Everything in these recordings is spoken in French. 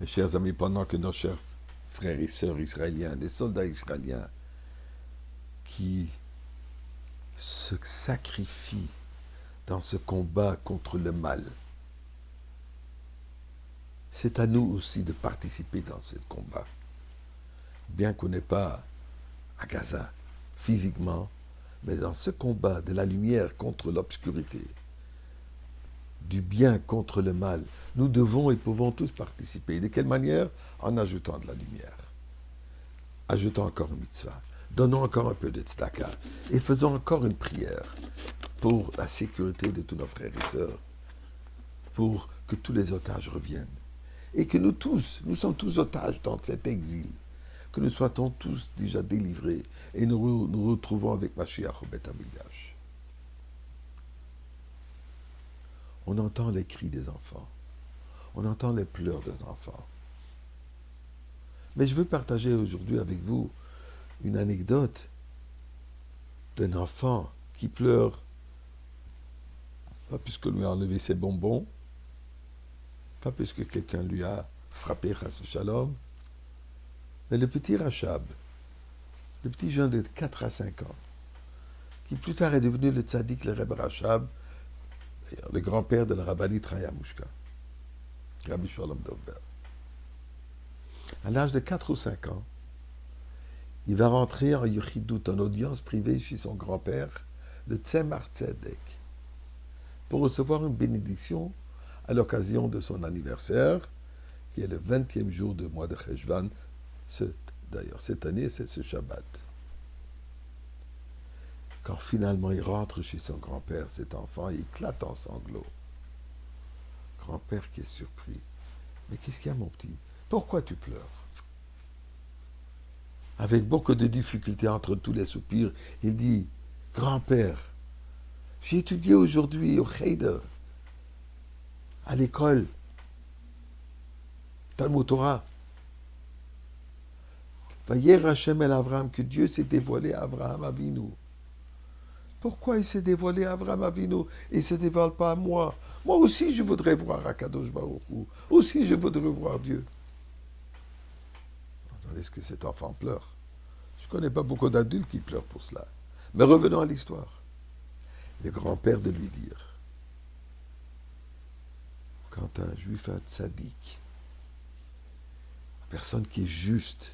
Mes chers amis, pendant que nos chers frères et sœurs israéliens, les soldats israéliens qui se sacrifient dans ce combat contre le mal, c'est à nous aussi de participer dans ce combat. Bien qu'on n'est pas à Gaza physiquement, mais dans ce combat de la lumière contre l'obscurité, du bien contre le mal, nous devons et pouvons tous participer. De quelle manière? En ajoutant de la lumière, ajoutant encore une mitzvah, donnons encore un peu de tzedaka et faisons encore une prière pour la sécurité de tous nos frères et sœurs, pour que tous les otages reviennent. Et que nous tous, nous sommes tous otages dans cet exil, que nous soyons tous déjà délivrés et nous retrouvons avec Mashiach au Beth Amikdash. On entend les cris des enfants, on entend les pleurs des enfants. Mais je veux partager aujourd'hui avec vous une anecdote d'un enfant qui pleure, pas puisque lui a enlevé ses bonbons, pas puisque quelqu'un lui a frappé, chas v'shalom, mais le petit Rachab, le petit jeune de 4 à 5 ans, qui plus tard est devenu le tzaddik, le Rebbe Rachab, d'ailleurs, le grand-père de la rabbinite Raya Mushka, Rabbi Shalom Dovber. À l'âge de 4 ou 5 ans, il va rentrer en Yuchidut, en audience privée chez son grand-père, le Tzemar Tzedek, pour recevoir une bénédiction à l'occasion de son anniversaire, qui est le 20e jour du mois de Cheshvan. D'ailleurs, cette année, c'est ce Shabbat. Quand finalement il rentre chez son grand-père, cet enfant, il éclate en sanglots. Grand-père qui est surpris. Mais qu'est-ce qu'il y a, mon petit? Pourquoi tu pleures? Avec beaucoup de difficultés entre tous les soupirs, il dit, grand-père, j'ai étudié aujourd'hui au Cheder, à l'école, Talmud Torah. Vayer Hashem el Avram, que Dieu s'est dévoilé à Abraham Avinu. Pourquoi il s'est dévoilé à Abraham Avinu et il ne se dévoile pas à moi? Moi aussi, je voudrais voir Akadosh Baruch Hu. Aussi, je voudrais voir Dieu. Est-ce que cet enfant pleure? Je ne connais pas beaucoup d'adultes qui pleurent pour cela. Mais revenons à l'histoire. Le grand-père de lui dire, quand un juif, un tzaddik, une personne qui est juste,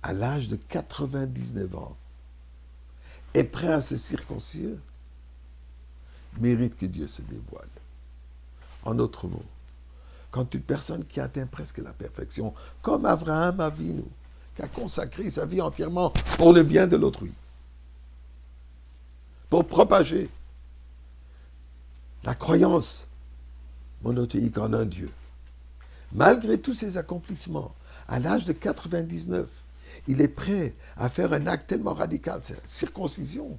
à l'âge de 99 ans, est prêt à se circoncire, mérite que Dieu se dévoile. En d'autres mots, quand une personne qui atteint presque la perfection, comme Abraham Avinu, qui a consacré sa vie entièrement pour le bien de l'autrui, pour propager la croyance monothéique en un Dieu, malgré tous ses accomplissements, à l'âge de 99, il est prêt à faire un acte tellement radical, c'est la circoncision.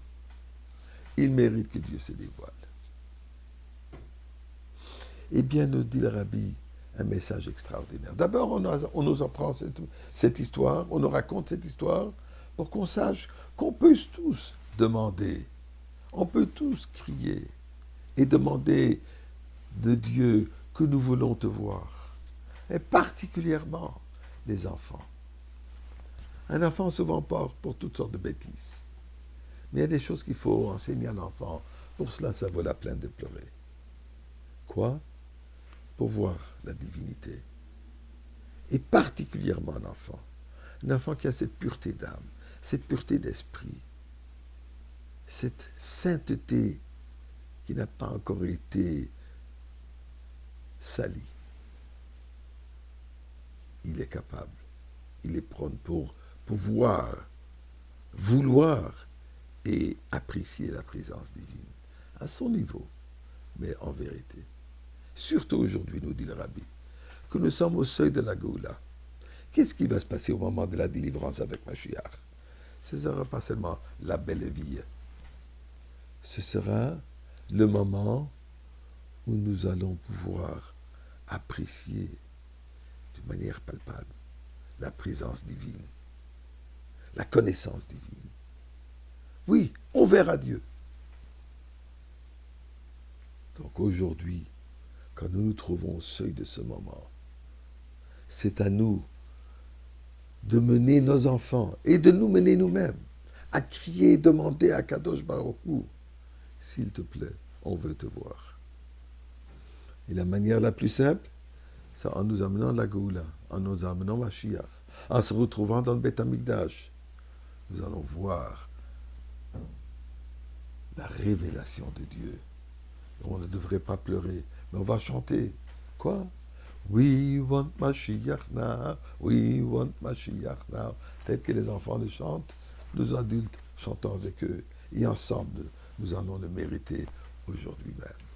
Il mérite que Dieu se dévoile. Eh bien, nous dit le Rabbi un message extraordinaire. D'abord, on nous apprend cette histoire, on nous raconte cette histoire pour qu'on sache qu'on peut tous demander, on peut tous crier et demander de Dieu que nous voulons te voir. Et particulièrement les enfants. Un enfant souvent part pour toutes sortes de bêtises. Mais il y a des choses qu'il faut enseigner à l'enfant. Pour cela, ça vaut la peine de pleurer. Quoi? Pour voir la divinité. Et particulièrement un enfant. Un enfant qui a cette pureté d'âme, cette pureté d'esprit, cette sainteté qui n'a pas encore été salie. Il est capable, il est prône pour pouvoir, vouloir et apprécier la présence divine à son niveau, mais en vérité. Surtout aujourd'hui, nous dit le Rabbi, que nous sommes au seuil de la Géoula. Qu'est-ce qui va se passer au moment de la délivrance avec Mashiach? Ce ne sera pas seulement la belle vie. Ce sera le moment où nous allons pouvoir apprécier de manière palpable la présence divine, la connaissance divine. Oui, on verra Dieu. Donc aujourd'hui, quand nous nous trouvons au seuil de ce moment, c'est à nous de mener nos enfants et de nous mener nous-mêmes à crier et demander à Kadosh Baruch Hu, s'il te plaît, on veut te voir. Et la manière la plus simple, c'est en nous amenant la Géoula, en nous amenant Mashiach, en se retrouvant dans le Beth Amikdash. Nous allons voir la révélation de Dieu. On ne devrait pas pleurer, mais on va chanter. Quoi? We want Mashiach now, we want Mashiach now. Tel que les enfants le chantent, nous adultes chantons avec eux. Et ensemble, nous allons le mériter aujourd'hui même.